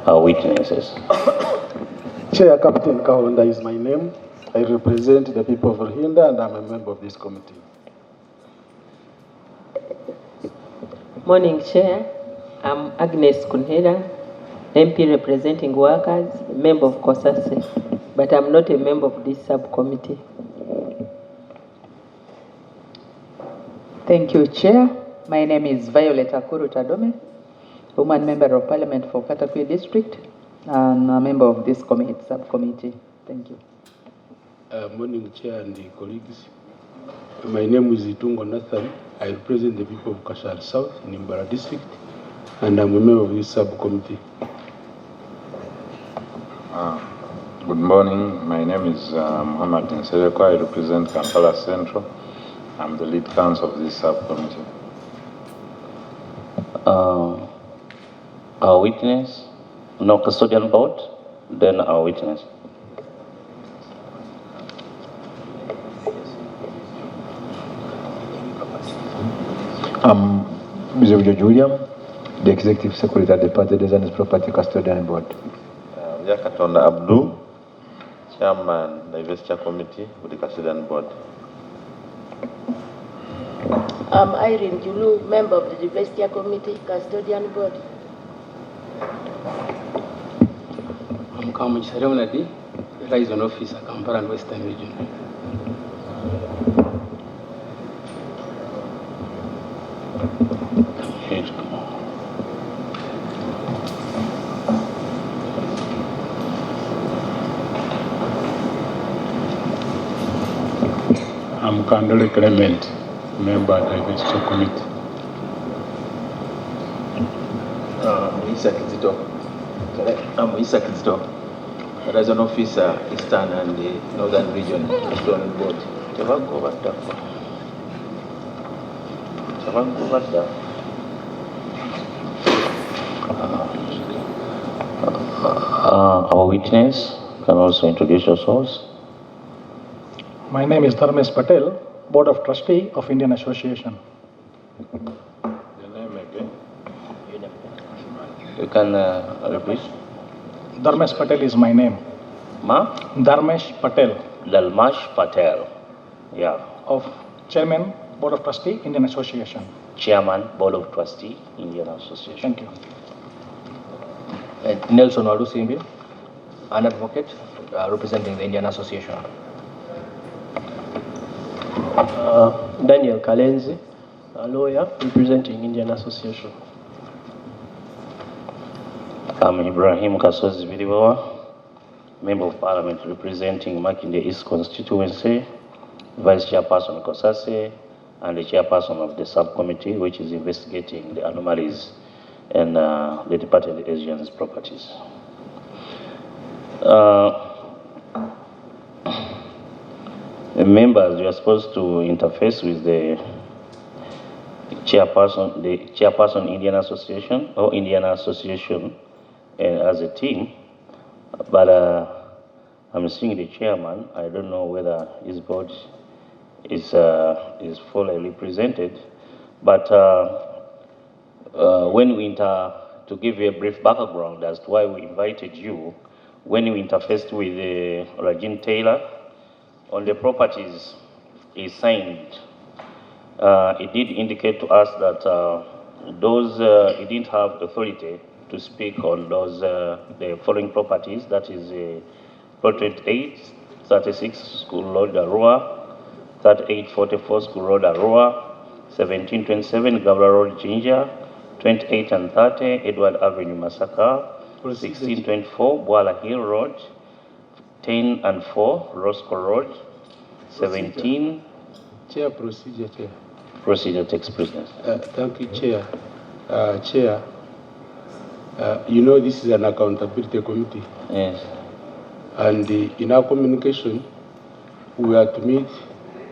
Our witnesses. Chair, Captain Kahonda is my name. I represent the people of Ruhinda and I'm a member of this committee. Morning, Chair. I'm Agnes Kunhera, MP representing workers, member of COSASE, but I'm not a member of this subcommittee. Thank you, Chair. My name is Violet Akuru Tadome, woman member of Parliament for Katakwi District, and a member of this subcommittee. Thank you. Morning, Chair and colleagues. My name is Itungo Nathan. I represent the people of Kashal South in Imbara District, and I'm a member of this subcommittee. Good morning. My name is Muhammad Nsereko. I represent Kampala Central. I'm the lead counsel of this subcommittee. Our witness, no custodian board, then our witness. Mr. Julian, the Executive Secretary at the Party Design Property Custodian Board. Yakatonda Abdu, Chairman, the Investor Committee with the Custodian Board. I'm Irene Julu, member of the Diversity Committee, Custodian Board. I'm Kamuj Sarevnadi, Liaison Officer, Kampala and Western Region. I'm Kandole Clement, member of the Diversity Committee. I'm Isa Kizito, Liaison Officer, Eastern and the Northern Region, Custodian Board. Our witness can also introduce yourselves. My name is Dharmesh Patel, Board of Trustee of Indian Association. Your name again? You can repeat. Dharmesh Patel is my name. Ma? Dharmesh Patel. Dalmash Patel. Yeah. Of Chairman, Board of Trustee, Indian Association. Chairman, Board of Trustee, Indian Association. Thank you. And Nelson Walusimbi, an advocate representing the Indian Association. Daniel Kalenzi, a lawyer representing Indian Association. I'm Ibrahim Kasozi Vidiwawa, Member of Parliament representing Makinde East Constituency, Vice Chairperson COSASE, and the Chairperson of the subcommittee which is investigating the anomalies in the departed Asians properties. The members, you are supposed to interface with the chairperson Indian Association or Indian Association as a team, but I'm seeing the chairman. I don't know whether his board is fully represented, but to give you a brief background as to why we invited you, when we interfaced with Rajin Taylor on the properties he signed, it did indicate to us that he didn't have authority to speak on those the following properties, that is Plot 28, 36 School Road Arua, 3844 School Road Arua, 1727 Gabra Road Jinja, 28 and 30 Edward Avenue Masaka, 1624 Bwala Hill Road, 10 and 4 Roscoe Road, 17. Chair, procedure, Chair. Procedure takes precedence. Thank you, Chair. Chair, you know this is an accountability committee. Yes. And in our communication, we are to meet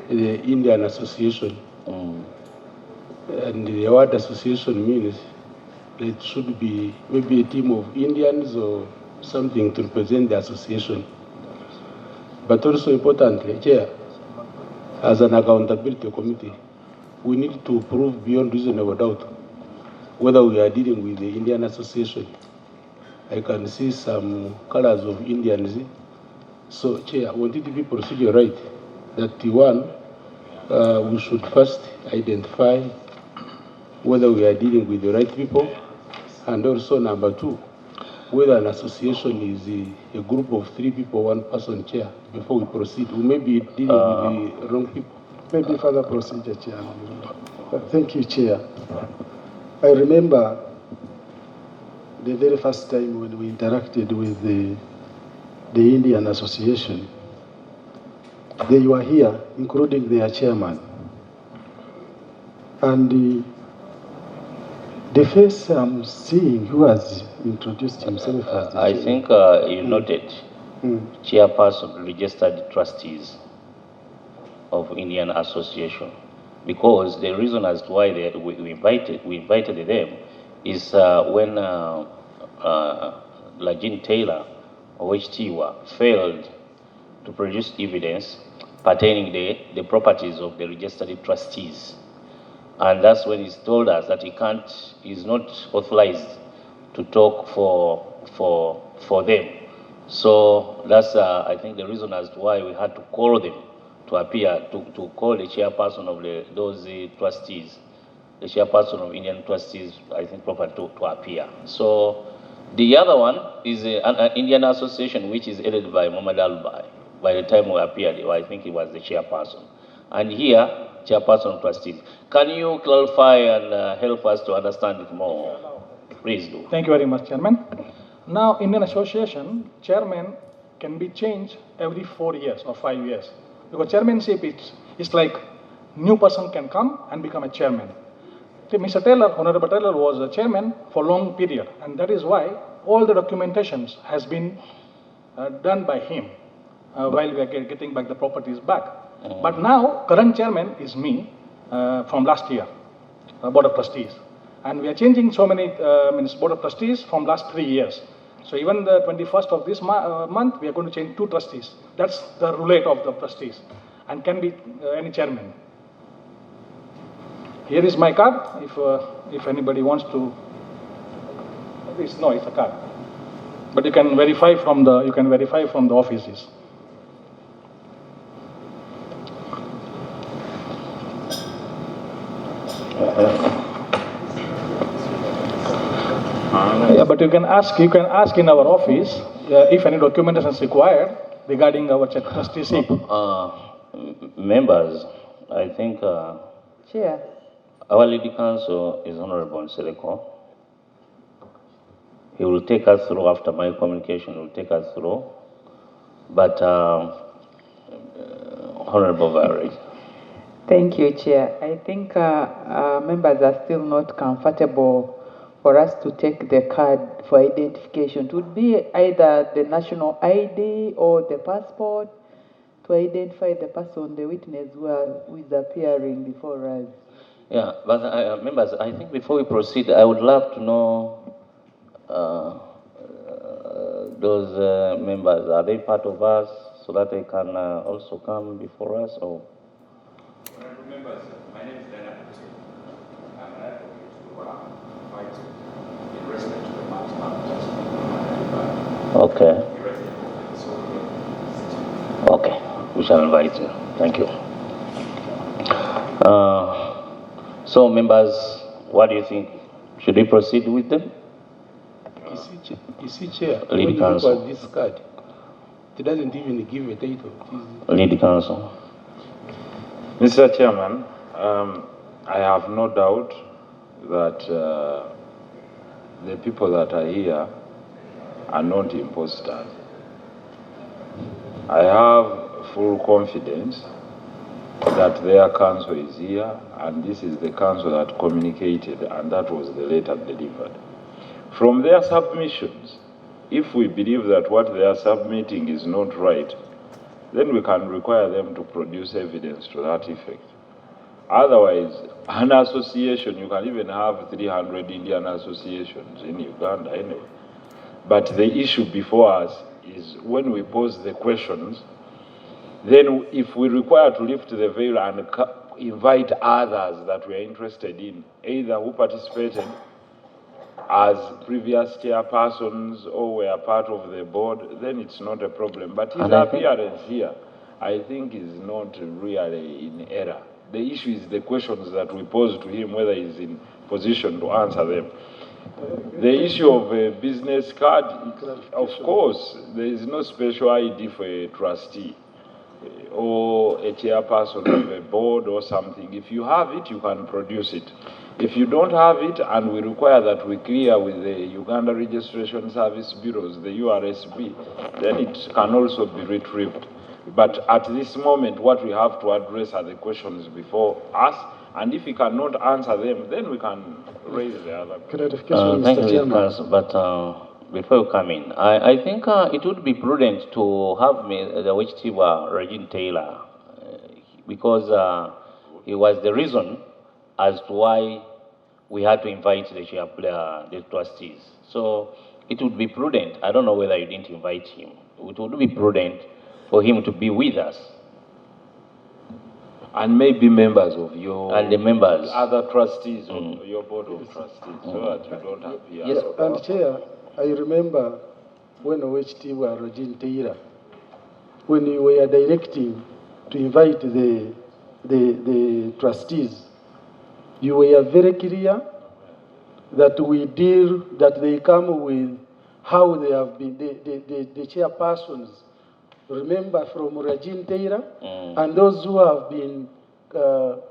the Indian Association. And the word association means it should be maybe a team of Indians or something to represent the association. But also importantly, Chair, as an accountability committee, we need to prove beyond reasonable doubt whether we are dealing with the Indian Association I can see some colors of Indians. So, Chair, won't it be procedure right that the one, we should first identify whether we are dealing with the right people, and also number two, whether an association is a group of 3 people, 1 person, Chair, before we proceed. We may be dealing with the wrong people. Maybe further procedure, Chair. Thank you, Chair. I remember the very first time when we interacted with the Indian Association. They were here, including their chairman. And the face I'm seeing who has introduced himself as the I think you noted chairperson registered trustees of Indian Association, because the reason as to why we invited them is when Lajin Taylor or Tiwa failed to produce evidence pertaining the properties of the registered trustees. And that's when he's told us that he's not authorized to talk for them. So that's, I think, the reason as to why we had to call them to appear, to call the chairperson of those trustees, the chairperson of Indian trustees, I think, proper to appear. So the other one is an Indian association which is headed by Muhammad Albai. By the time we appeared, I think he was the chairperson. And here, chairperson of trustees. Can you clarify and help us to understand it more? Please do. Thank you very much, Chairman. Now, Indian Association, chairman can be changed every 4 years or 5 years. Because chairmanship is like new person can come and become a chairman. Mr. Taylor, Honorable Taylor was a chairman for a long period, and that is why all the documentations has been done by him while we are getting back the properties back. But now, current chairman is me from last year, Board of Trustees. And we are changing so many Board of Trustees from last 3 years. So even the 21st of this month, we are going to change 2 trustees. That's the roulette of the trustees, and can be any chairman. Here is my card. If anybody wants to, it's a card. But you can verify from the offices. Yeah, but you can ask in our office if any documentation is required regarding our trusteeship. Members, I think Chair. Our lead counsel is Honorable Nsereko. He will take us through after my communication. He will take us through. But Honorable Valerie. Thank you, Chair. I think members are still not comfortable for us to take the card for identification. It would be either the national ID or the passport to identify the person, the witness who is appearing before us. Yeah, but members, I think before we proceed, I would love to know those members. Are they part of us so that they can also come before us? Or? Members, my name is Dana. I'm an advocate to fight in respect to the matter. Okay. Okay, we shall invite you. Thank you. So, members, what do you think? Should we proceed with them? You see, Chair, Lead when counsel. you look at this card, it doesn't even give a title. Lead counsel. Mr. Chairman, I have no doubt that the people that are here are not imposters. I have full confidence that their counsel is here, and this is the counsel that communicated, and that was the letter delivered. From their submissions, if we believe that what they are submitting is not right, then we can require them to produce evidence to that effect. Otherwise, an association, you can even have 300 Indian associations in Uganda anyway. But the issue before us is when we pose the questions, then if we require to lift the veil and invite others that we are interested in, either who participated as previous chairpersons or were part of the board, then it's not a problem. But his appearance here, I think, is not really in error. The issue is the questions that we pose to him, whether he's in position to answer them. The issue of a business card, of course, there is no special ID for a trustee or a chairperson of a board or something. If you have it, you can produce it. If you don't have it, and we require that we clear with the Uganda Registration Service Bureaus, the URSB, then it can also be retrieved. But at this moment, what we have to address are the questions before us, and if we cannot answer them, then we can raise the other questions. Thank you, Mr. But before you come in, I think it would be prudent to have the Wechitiwa Regine Taylor, because he was the reason as to why we had to invite the trustees. So it would be prudent. I don't know whether you didn't invite him. It would be prudent for him to be with us. And maybe members of your... And the members. Other trustees of your board of trustees, so that you don't appear. Yes, and Chair, I remember when OHT Regine Taylor, when you were directing to invite the trustees, you were very clear that they come with how they have been, the chairpersons, remember, from Regine Taylor, and those who have been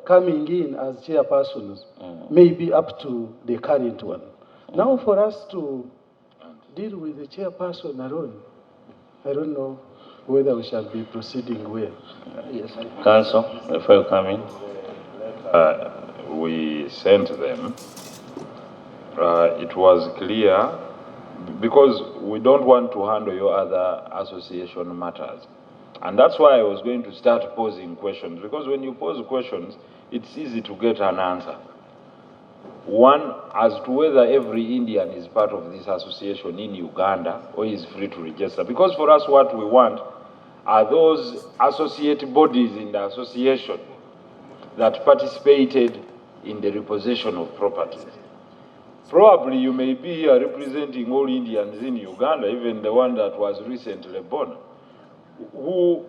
coming in as chairpersons, maybe up to the current one. Now for us to deal with the chairperson alone, I don't know whether we shall be proceeding well. Yes. Council, before you come in. We sent them. It was clear, because we don't want to handle your other association matters. And that's why I was going to start posing questions, because when you pose questions, it's easy to get an answer. One, as to whether every Indian is part of this association in Uganda or is free to register. Because for us, what we want are those associate bodies in the association that participated in the repossession of properties. Probably you may be here representing all Indians in Uganda, even the one that was recently born, who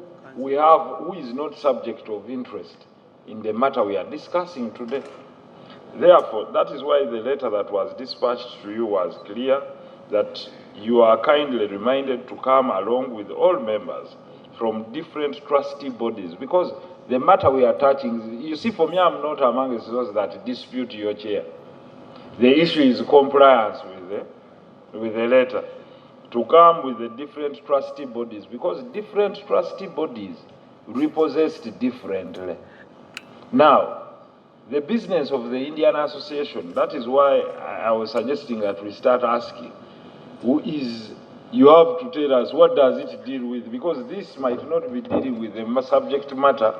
is not subject of interest in the matter we are discussing today. Therefore, that is why the letter that was dispatched to you was clear, that you are kindly reminded to come along with all members from different trustee bodies, because the matter we are touching, you see, for me, I'm not among those that dispute your chair. The issue is compliance with the letter. To come with the different trustee bodies, because different trustee bodies repossessed differently. Now, the business of the Indian Association, that is why I was suggesting that we start asking, you have to tell us what does it deal with, because this might not be dealing with the subject matter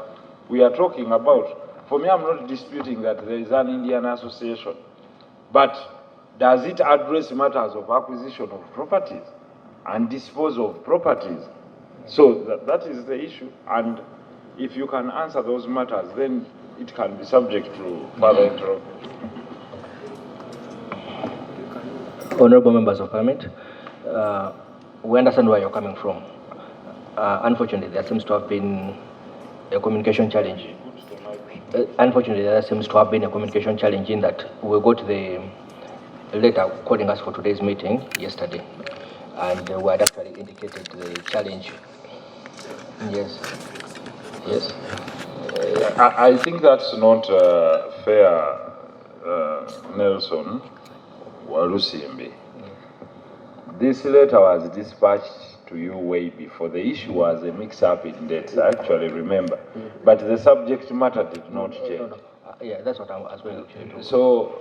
we are talking about. For me, I'm not disputing that there is an Indian Association, but does it address matters of acquisition of properties and dispose of properties? So that is the issue, and if you can answer those matters, then it can be subject to further interrogation. Honorable members of Parliament, we understand where you're coming from. Unfortunately, there seems to have been a communication challenge. Unfortunately, there seems to have been a communication challenge in that we got the letter calling us for today's meeting yesterday, and we had actually indicated the challenge. Yes. Yes. I think that's not fair, Nelson Walusimbi. This letter was dispatched to you way before. The issue was a mix-up in dates, I actually remember. But the subject matter did not change. Yeah, that's what I was going to say. So,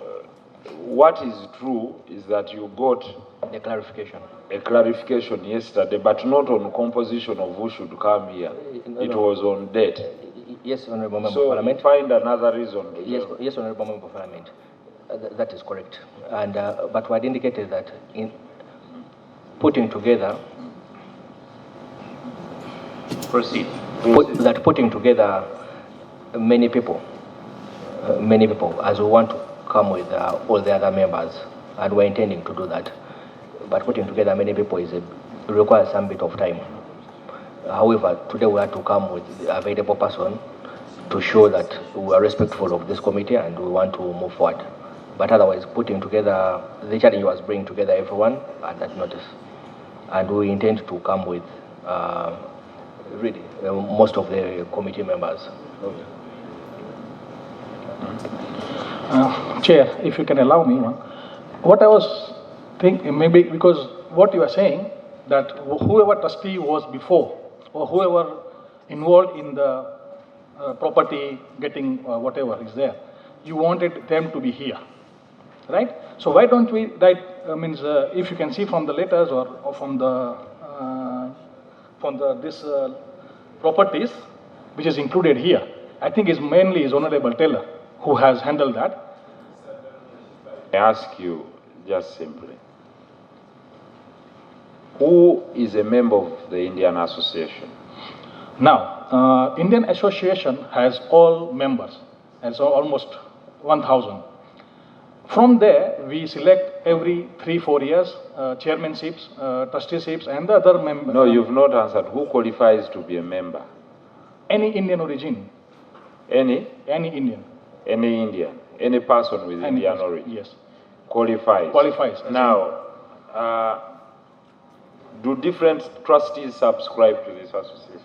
what is true is that you got a clarification yesterday, but not on composition of who should come here. It was on date. Yes, Honorable Member of Parliament. So find another reason. Yes, Honorable Member of Parliament. That is correct. And but we had indicated that in putting together, putting together many people, as we want to come with all the other members and we're intending to do that. But putting together many people requires some bit of time. However, today we have to come with the available person to show that we are respectful of this committee and we want to move forward. But otherwise, putting together, the challenge was bringing together everyone at that notice. And we intend to come with really most of the committee members. Chair, if you can allow me, what I was thinking, maybe because what you are saying, that whoever trustee was before, or whoever involved in the property getting whatever is there, you wanted them to be here, right? So why don't we write, if you can see from the letters or from the this properties, which is included here, I think is mainly is Honorable Taylor who has handled that. I ask you just simply, who is a member of the Indian Association? Now, Indian Association has all members, and so almost 1,000. From there, we select every 3-4 years chairmanships, trusteeships, and the other members. No, you've not answered. Who qualifies to be a member? Any Indian origin. Any? Any Indian. Any Indian. Any person with Indian origin. Yes. Qualifies. Qualifies. Now, do different trustees subscribe to this association?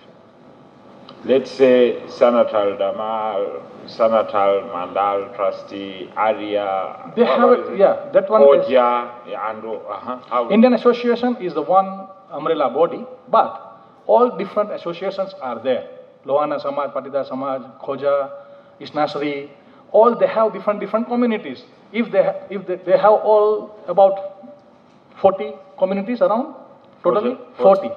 Let's say Senator Damal, Senator Mandal, trustee, Arya. They have it, yeah. That one Oja, is. Indian Association is the one umbrella body, but all different associations are there. Lohana Samaj, Patida Samaj, Khoja, Isnasri, all they have different communities. If they have all about 40 communities around, totally 40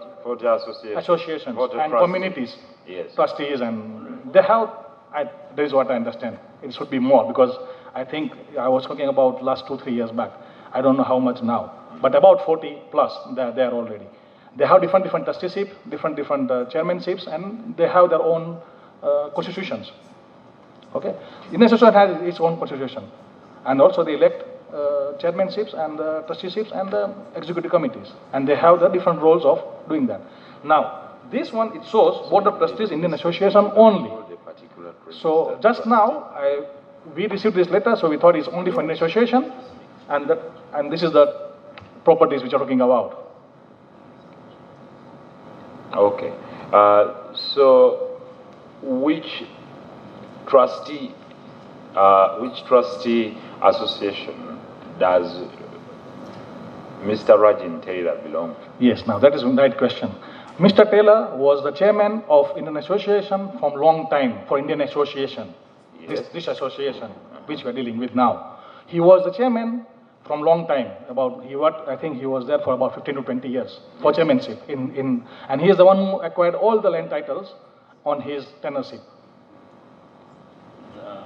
associations 40 and communities, yes. Trustees, and they have, that is what I understand. It should be more because I think I was talking about last 2-3 years back. I don't know how much now, but about 40 plus they are there already. They have different trusteeships, different chairmanships, and they have their own constitutions. Okay, Indian Association has its own constitution, and also they elect chairmanships and the trusteeships and the executive committees, and they have the different roles of doing that. Now, this one, it shows Board of Trustees Indian Association only. So just now, we received this letter, so we thought it's only for Indian Association, and this is the properties which are talking about. Okay. So, which trustee association does Mr. Rajin Taylor belong to? Yes, now that is the right question. Mr. Taylor was the chairman of Indian Association from long time, for Indian Association, yes. This association which we are dealing with now. He was the chairman from long time, I think he was there for about 15 to 20 years for chairmanship, and he is the one who acquired all the land titles on his tenureship.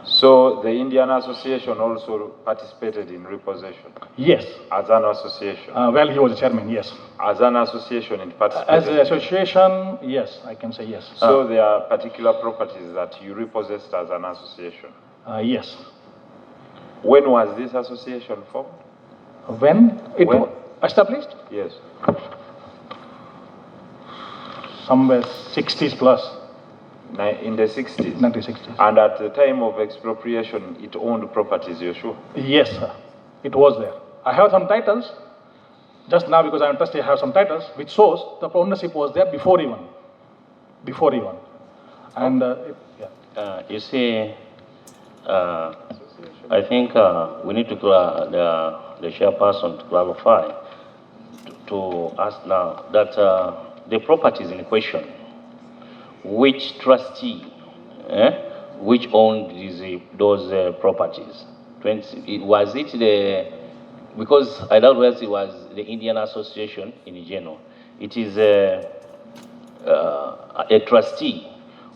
So the Indian Association also participated in repossession? Yes. As an association? Well, he was the chairman, yes. As an association, it participated? As an association, yes, I can say yes. So there are particular properties that you repossessed as an association? Yes. When was this association formed? When it was established? Yes. Somewhere 60s plus. In the 60s? 1960s. And at the time of expropriation, it owned properties, you're sure? Yes, sir. It was there. I have some titles, just now because I'm trustee, I have some titles, which shows the ownership was there before even. And, you see, I think we need to the chairperson to clarify to us now that the properties in question, which trustee, which owned those properties? Was it because I don't know whether it was the Indian Association in general. It is a trustee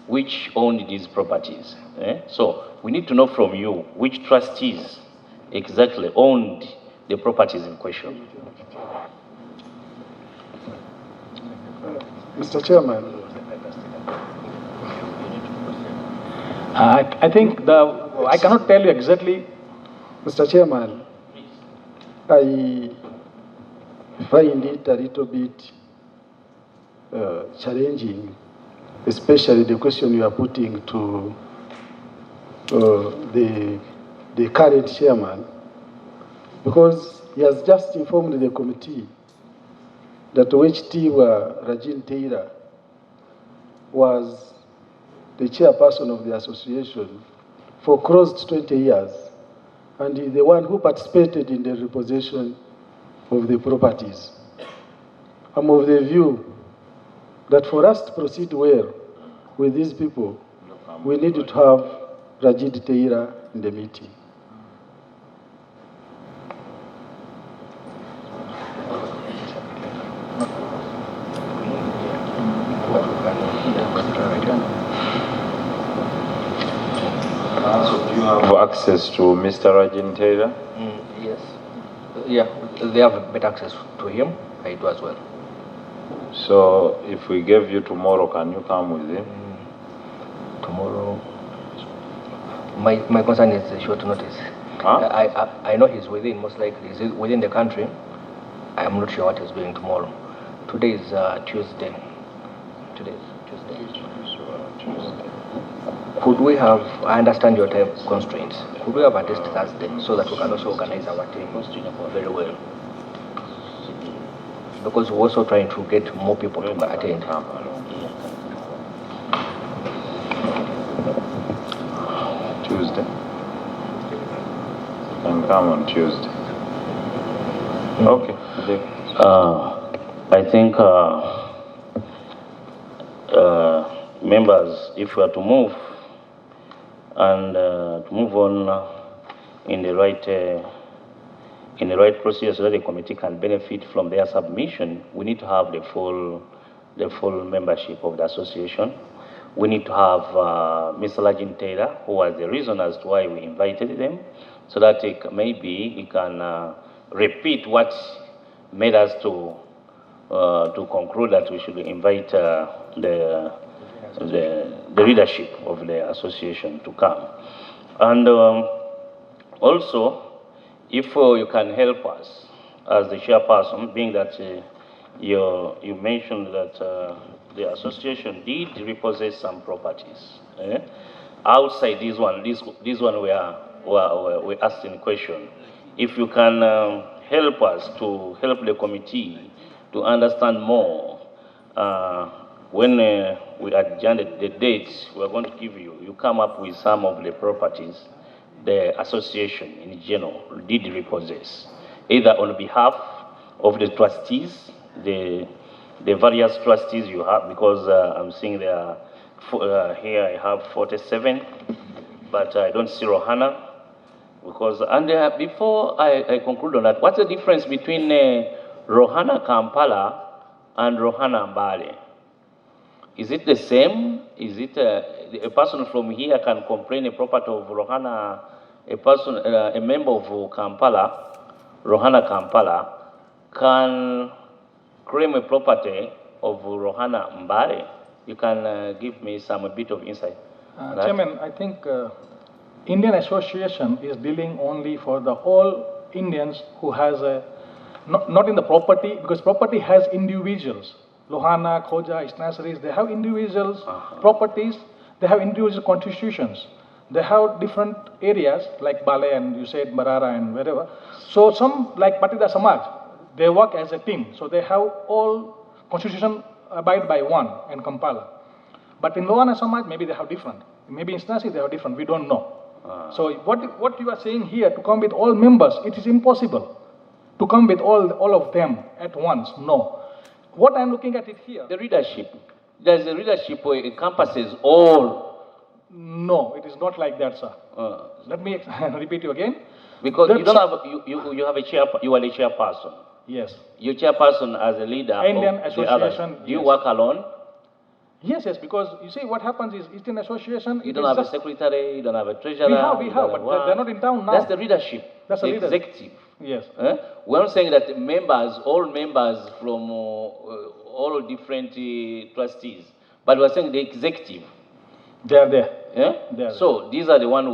which owned these properties. So we need to know from you which trustees exactly owned the properties in question. Mr. Chairman. I think I cannot tell you exactly. Mr. Chairman, I find it a little bit challenging, especially the question you are putting to the current chairman, because he has just informed the committee that HT Rajin Taylor was the chairperson of the association for close to 20 years, and is the one who participated in the repossession of the properties. I'm of the view that for us to proceed well with these people, we need to have Rajid Taylor in the meeting. Do you have access to Mr. Rajin Taylor? Yes. Yeah, they have better access to him. I do as well. So if we gave you tomorrow, can you come with him? Tomorrow? My concern is the short notice. Huh? I know he's within, most likely. He's within the country. I am not sure what he's doing tomorrow. Today is Tuesday. Today is Tuesday. Could we have, I understand your time constraints, could we have at least Thursday so that we can also organize our team very well? Because we're also trying to get more people to attend. Tuesday. Can come on Tuesday. Okay. I think members, if we are to move and to move on in the right procedure so that the committee can benefit from their submission, we need to have the full membership of the association. We need to have Mr. Lajin Taylor, who was the reason as to why we invited them, so that maybe he can repeat what made us to conclude that we should invite the leadership of the association to come. And also, if you can help us as the chairperson, being that you mentioned that the association did repossess some properties outside this one. This one we asked in question. If you can help us to help the committee to understand more, when we adjourn the dates we are going to give you, you come up with some of the properties the association in general did repossess, either on behalf of the trustees, the various trustees you have, because I'm seeing there are, here I have 47, but I don't see Rohana. Because, and before I conclude on that, what's the difference between Rohana Kampala and Rohana Mbale? Is it the same? Is it a person from here can complain a property of Rohana, a member of Kampala, Rohana Kampala, can claim a property of Rohana Mbale? You can give me a bit of insight. Chairman, I think Indian Association is dealing only for the all Indians who has a, not in the property, because property has individuals. Lohana, Khoja, Isnasaris, they have individuals properties, they have individual constitutions. They have different areas like Bale and you said Barara and wherever. So some like Patida Samaj, they work as a team. So they have all constitution abide by one in Kampala. But in Lohana Samaj, maybe they have different. Maybe in Isnasi they have different, we don't know. So what you are saying here, to come with all members, it is impossible to come with all of them at once, no. What I'm looking at it here. The readership. There's a readership where it encompasses all. No, it is not like that, sir. Let me repeat you again. Because you don't have, you have a you are a chairperson. Yes. You're chairperson as a leader Indian of Association. the others. Do you work alone? Yes, because you see what happens is Eastern Association. You don't have a secretary, you don't have a treasurer. We have, but they're not in town now. That's the leadership. That's the executive. Yes. We're not saying that members, all members from all different trustees, but we're saying the executive. They are there. Yeah? So these are the one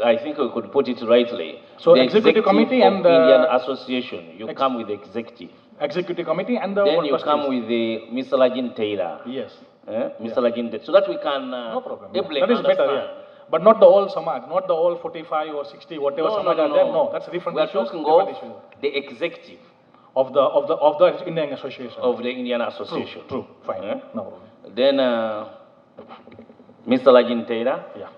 I think we could put it rightly. So the executive committee of and Indian Association, you come with the executive. Executive committee and the Then you trustees. come with the Mr. Lajin Taylor. Yes. Mr. Lajin Taylor, so that we can No problem. able That is better, understand. But not the whole Samaj, not the whole 45 or 60, whatever No, Samaj no, are there. no. No, that's a different We are issue. talking Different of issue. the executive Of the Indian Association. of the Indian Association. True. Fine. No problem. Then Mr. Lajin Taylor. Yeah.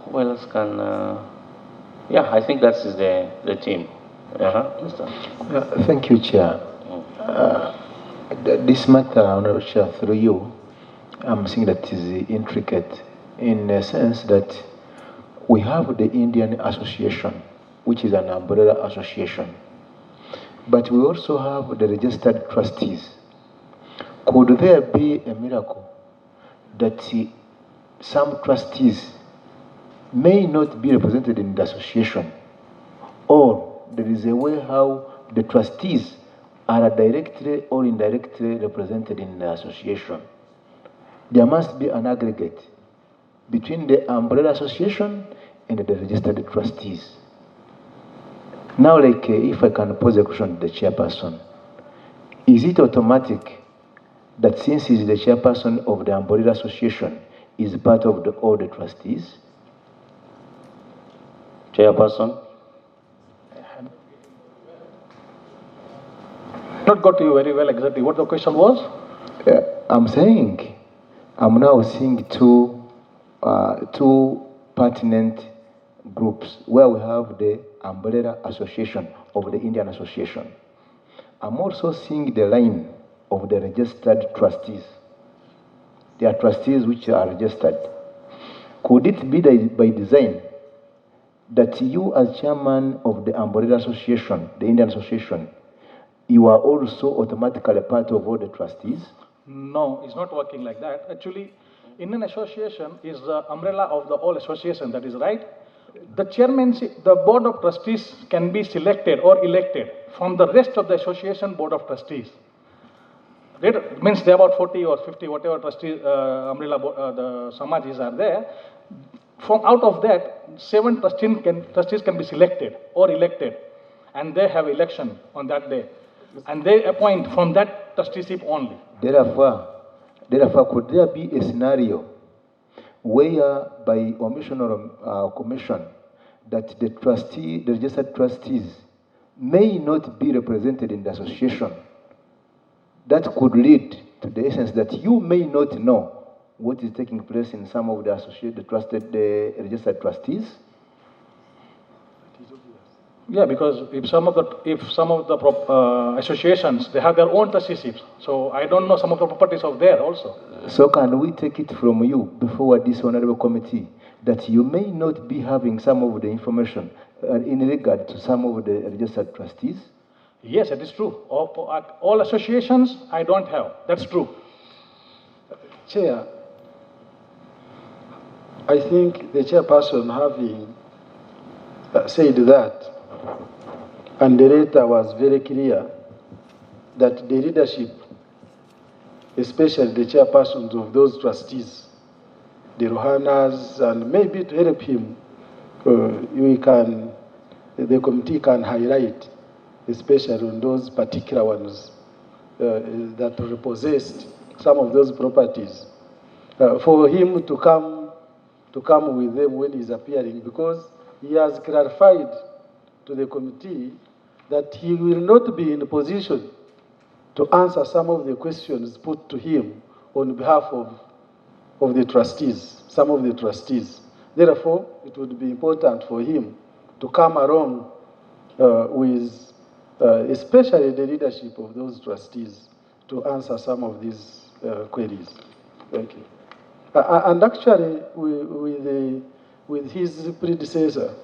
Who else can? Yeah, I think that is the team. Thank you, Chair. This matter, Honorable Chair, through you, I'm saying that is intricate in the sense that we have the Indian Association, which is an umbrella association, but we also have the registered trustees. Could there be a miracle that some trustees may not be represented in the association, or there is a way how the trustees are directly or indirectly represented in the association? There must be an aggregate between the umbrella association and the registered trustees. Now, if I can pose a question to the chairperson, is it automatic that since he is the chairperson of the umbrella association, is part of all the trustees? Chairperson? Not got you very well exactly what the question was. I'm saying, I'm now seeing two pertinent groups where we have the umbrella association of the Indian Association. I'm also seeing the line of the registered trustees. There are trustees which are registered. Could it be by design that you, as chairman of the umbrella association, the Indian Association, you are also automatically part of all the trustees? No, it's not working like that. Actually, Indian Association is the umbrella of the whole association, that is right. The chairmanship, the board of trustees can be selected or elected from the rest of the association board of trustees. That means there are about 40 or 50, whatever trustees, umbrella, the Samajis are there. From out of that, 7 trustees can be selected or elected, and they have election on that day. And they appoint from that trusteeship only. Therefore, could there be a scenario where by omission or commission that the registered trustees may not be represented in the association? That could lead to the essence that you may not know what is taking place in some of the registered trustees. Yeah, because if some of the associations, they have their own trusteeships, so I don't know some of the properties of there also. So can we take it from you before this honorable committee that you may not be having some of the information in regard to some of the registered trustees? Yes, it is true. All associations I don't have. That's true. Chair, I think the chairperson having said that, and the letter was very clear that the leadership, especially the chairpersons of those trustees, the Rohanas, and maybe to help him, the committee can highlight, especially on those particular ones that repossessed some of those properties, for him to come with them when he's appearing, because he has clarified to the committee that he will not be in a position to answer some of the questions put to him on behalf of the trustees, some of the trustees. Therefore, it would be important for him to come along with especially the leadership of those trustees to answer some of these queries. Thank you. And actually, with his predecessor.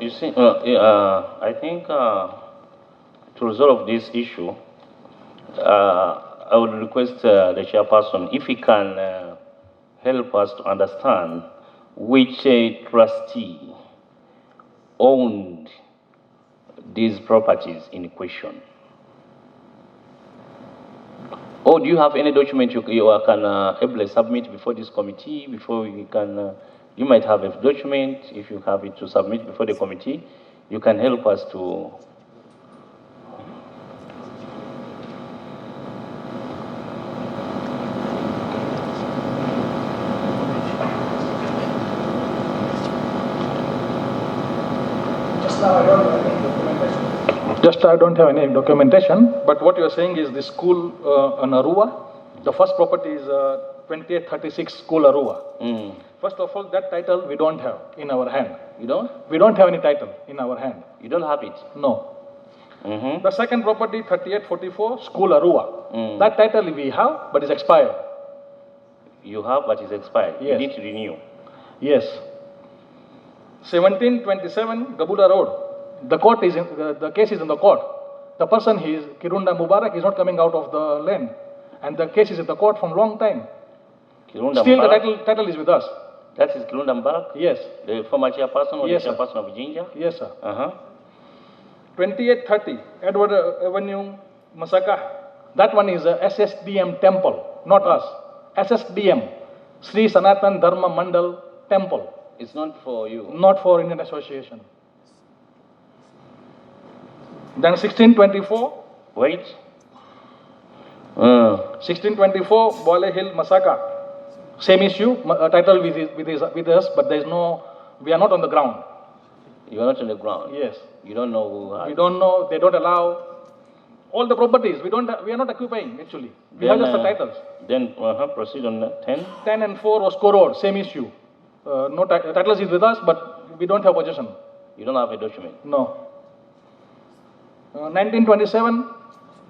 You see, I think to resolve this issue, I would request the chairperson if he can help us to understand which trustee owned these properties in question. Or do you have any document you can able submit before this committee, before we can, you might have a document, if you have it to submit before the committee, you can help us to. Just I don't have any documentation, but what you are saying is the school on Arua, the first property is 2836 School Arua. First of all, that title we don't have in our hand. You don't? We don't have any title in our hand. You don't have it? No. The second property, 3844 School Arua. That title we have, but it's expired. You have, but it's expired. Yes. You need to renew. Yes. 1727 Gabula Road. The court is in, the case is in the court. The person is Kirunda Mubarak is not coming out of the land, and the case is in the court from long time. Kirunda Still, Mubarak? the title is with us. That is Kirunda Mubarak? Yes. The former chairperson or Yes, the sir. chairperson of Jinja? Yes, sir. 2830 2830 Edward Avenue, Masaka. That one is a SSDM temple, not us. SSDM, Sri Sanatan Dharma Mandal Temple. It's not for you. Not for Indian Association. Then 1624. Wait. 1624 Boile Hill, Masaka. Same issue, title with us, but there is no, we are not on the ground. You are not on the ground? Yes. You don't know who has. We don't know, they don't allow. All the properties, we are not occupying actually. We have just the titles. Then proceed on 10. 10 and 4 Osco Road, same issue. No titles is with us, but we don't have possession. You don't have a document? No. 1927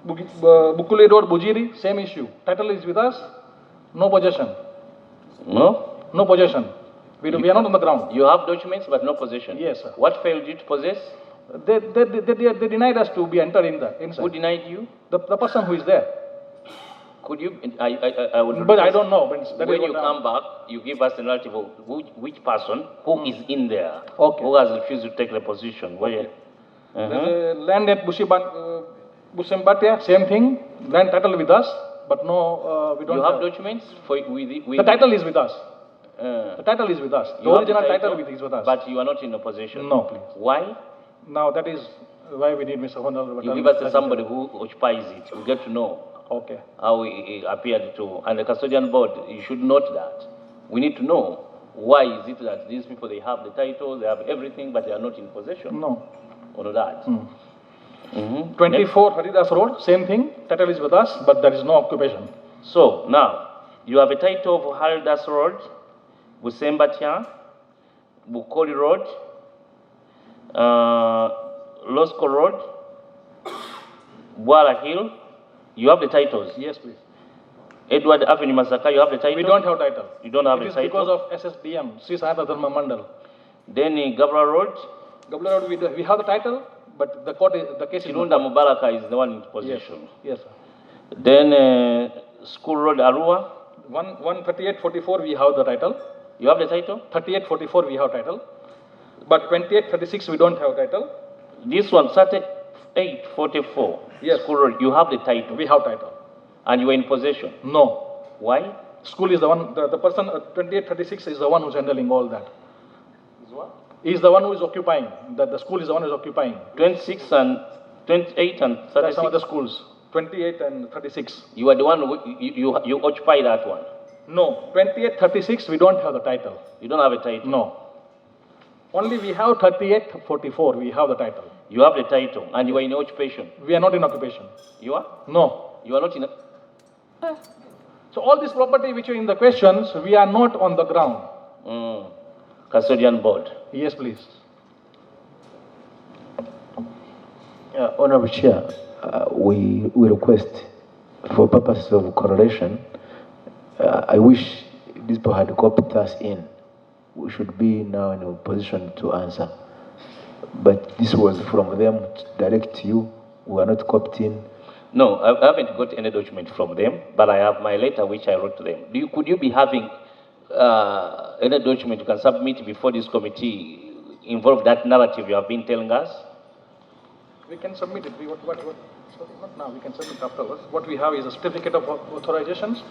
Bukuli Road, Bujiri, same issue. Title is with us, no possession. No? No possession. We are not on the ground. You have documents but no possession? Yes, sir. What failed you to possess? They denied us to be entered inside. Who denied you? The person who is there. Could you, I would But I don't know. When you come back, you give us the narrative of which person who is in there, Okay. who has refused to take the position. Where, There's a land at Busimbatia, same thing. Land title with us, but no, we don't You have documents for with the title is with us. The title is with us. The You have original title is with us. But you are not in a position. No, please. Why? Now that is why we need Mr. Honorable. You give us somebody who occupies it. We get to know Okay. how he appeared to. And the custodian board, you should note that. We need to know why is it that these people, they have the title, they have everything, but they are not in possession. No. Or that. 24 Haridas Road, same thing. Title is with us, but there is no occupation. So now, you have a title of Haridas Road, Busembatia, Bukoli Road, Losco Road, Bwala Hill. You have the titles? Yes, please. Edward Avenue, Masaka, you have the title? We don't have title. You don't have it the is title? because of SSDM, Sri Sanatana Dharma Mandal. Then Gabra Road? Gabla Road, we have the title, but the court, the case is Kirunda Mubaraka is the one in possession. Yes, sir. Then School Road, Arua? 13844 we have the title. You have the title? 3844 we have title. But 2836 we don't have title. This one, 3844. Yes. School Road, you have the title? We have title. And you are in possession? No. Why? School is the one, the person, 2836 is the one who's handling all that. He is the one who is occupying. The school is the one who is occupying. 26 and 28 and 36? That's some other schools. 28 and 36. You are the one who, you occupy that one? No. 28, 36, we don't have the title. You don't have a title? No. Only we have 38, 44, we have the title. You have the title and you are in occupation? We are not in occupation. You are? No. You are not in So all this property which are in the questions, we are not on the ground. Custodian board? Yes, please. Honorable Chair, we request for purposes of correlation, I wish these people had copied us in. We should be now in a position to answer. But this was from them direct to you. We are not copied in. No, I haven't got any document from them, but I have my letter which I wrote to them. Could you be having any document you can submit before this committee involve that narrative you have been telling us? We can submit it. Not now, we can submit afterwards. What we have is a certificate of authorizations.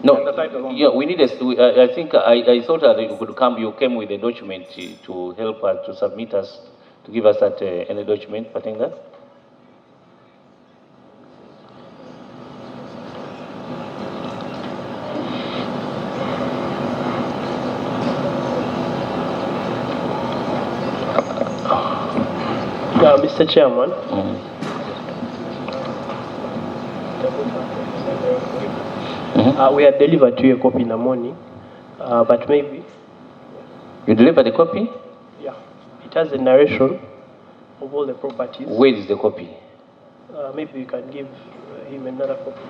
No, and the title only. yeah, we need I think I thought that you could come, you came with a document to help us, to submit us, to give us that, any document, I think that. Mr. Chairman. We had delivered to you a copy in the morning, but maybe... You delivered a copy? Yeah. It has a narration of all the properties. Where is the copy? Maybe you can give him another copy.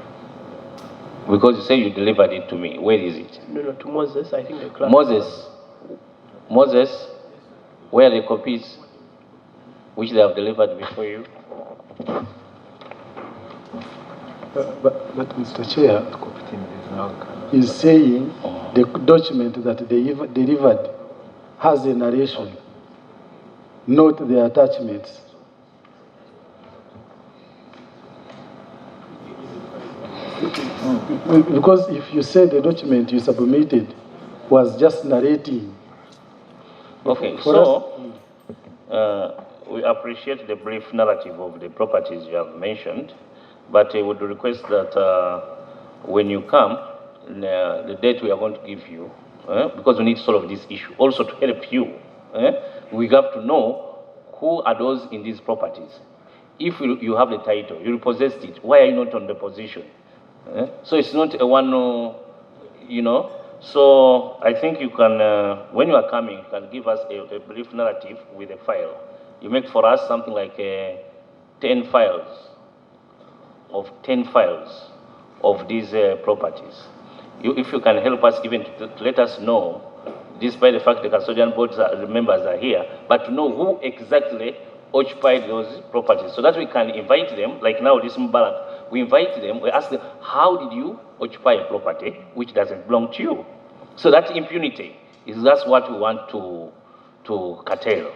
Because you say you delivered it to me. Where is it? No, to Moses, I think the clerk. Moses, where are the copies which they have delivered before you? But Mr. Chair, is saying the document that they delivered has a narration, not the attachments. Because if you say the document you submitted was just narrating. Okay, we appreciate the brief narrative of the properties you have mentioned, but I would request that when you come, the date we are going to give you, because we need to solve this issue, also to help you, we have to know who are those in these properties. If you have the title, you repossessed it, why are you not on the position? So it's not a one, so I think you can, when you are coming, you can give us a brief narrative with a file. You make for us something like 10 files of these properties. If you can help us even to let us know, despite the fact the custodian board members are here, but to know who exactly occupied those properties, so that we can invite them, like now this Mubarak, we invite them, we ask them, how did you occupy a property which doesn't belong to you? So that impunity that's what we want to curtail.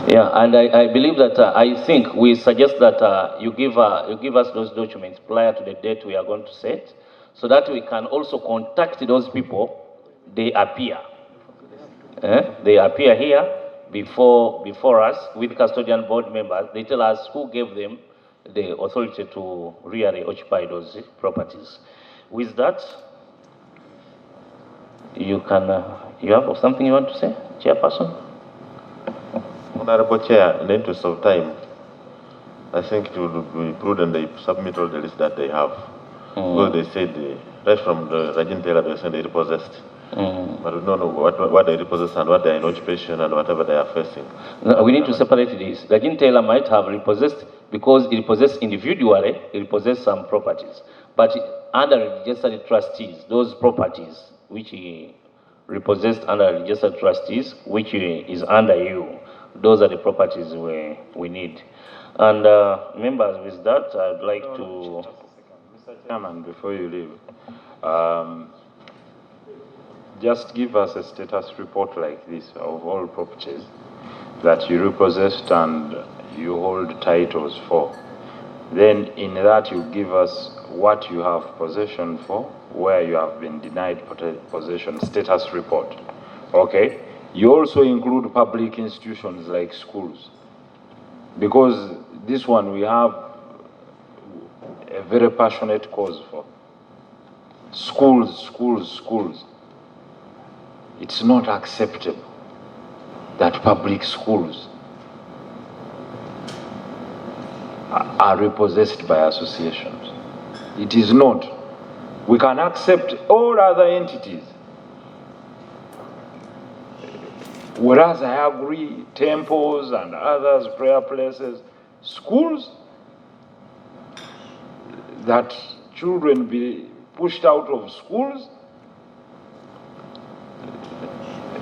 Yeah, and I believe that I think we suggest that you give us those documents prior to the date we are going to set, so that we can also contact those people. They appear. They appear here before us with custodian board members. They tell us who gave them the authority to really occupy those properties. With that, you can. You have something you want to say, Chairperson? Honorable Chair, in the interest of time, I think it would be prudent they submit all the list that they have. Because they said, right from the Rajin Taylor, they said they repossessed. But we don't know what they repossessed and what they are in occupation and whatever they are facing. No, we need to separate this. Rajin Taylor might have repossessed because he repossessed individually, he repossessed some properties. But under registered trustees, those properties which he repossessed under registered trustees, which is under you, those are the properties we need. And members, with that, I'd like to... Mr. Chairman, before you leave, just give us a status report like this of all properties that you repossessed and you hold titles for. Then in that you give us what you have possession for, where you have been denied possession, status report. Okay? You also include public institutions like schools, because this one we have a very passionate cause for. Schools. It's not acceptable that public schools are repossessed by associations. It is not. We can accept all other entities. Whereas I agree, temples and others, prayer places, schools, that children be pushed out of schools,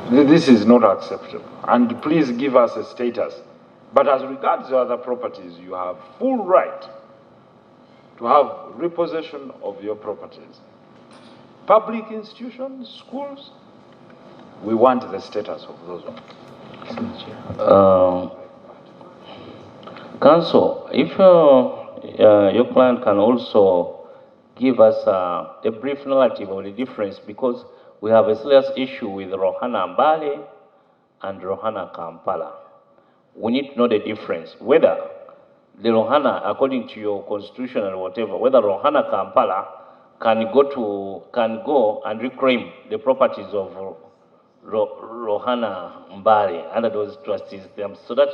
this is not acceptable. And please give us a status. But as regards the other properties, you have full right to have repossession of your properties. Public institutions, schools, we want the status of those ones. Council, if your client can also give us a brief narrative of the difference, because we have a serious issue with Rohana Mbale and Rohana Kampala. We need to know the difference, whether the Rohana, according to your constitution or whatever, whether Rohana Kampala can go and reclaim the properties of Rohana Mbale under those trustees, so that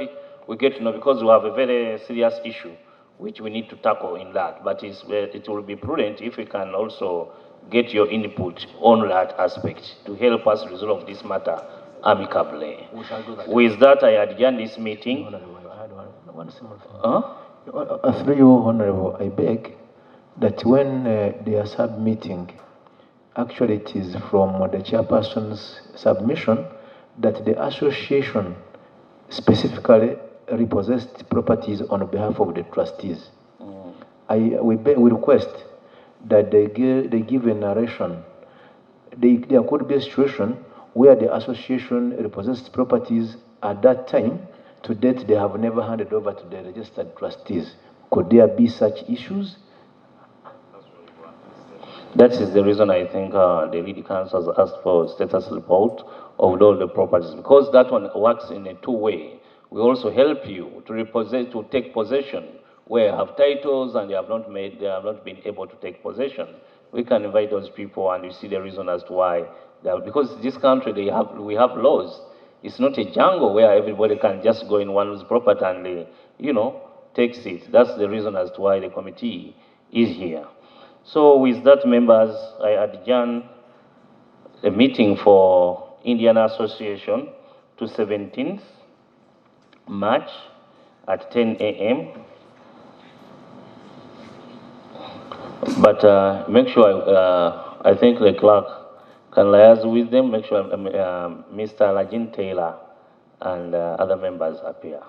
we get to know, because we have a very serious issue which we need to tackle in that. But it will be prudent if we can also get your input on that aspect to help us resolve this matter amicably. We shall do that. With that, I adjourn this meeting. Through you, Honorable, I beg that when they are submitting, actually it is from the chairperson's submission that the association specifically repossessed properties on behalf of the trustees. We request that they give a narration. There could be a situation where the association repossessed properties at that time. To date, they have never handed over to the registered trustees. Could there be such issues? That is the reason I think the lead council has asked for a status report of all the properties, because that one works in a two-way. We also help you to take possession where you have titles and they have not been able to take possession. We can invite those people and you see the reason as to why. Because this country, we have laws. It's not a jungle where everybody can just go in one's property and, take seats. That's the reason as to why the committee is here. So with that, members, I adjourn the meeting for Indian Association to 17th March at 10 a.m. But make sure, I think the clerk can liaise with them, make sure Mr. Lajin Taylor and other members appear.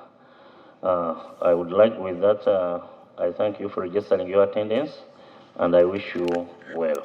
I would like with that, I thank you for registering your attendance, and I wish you well.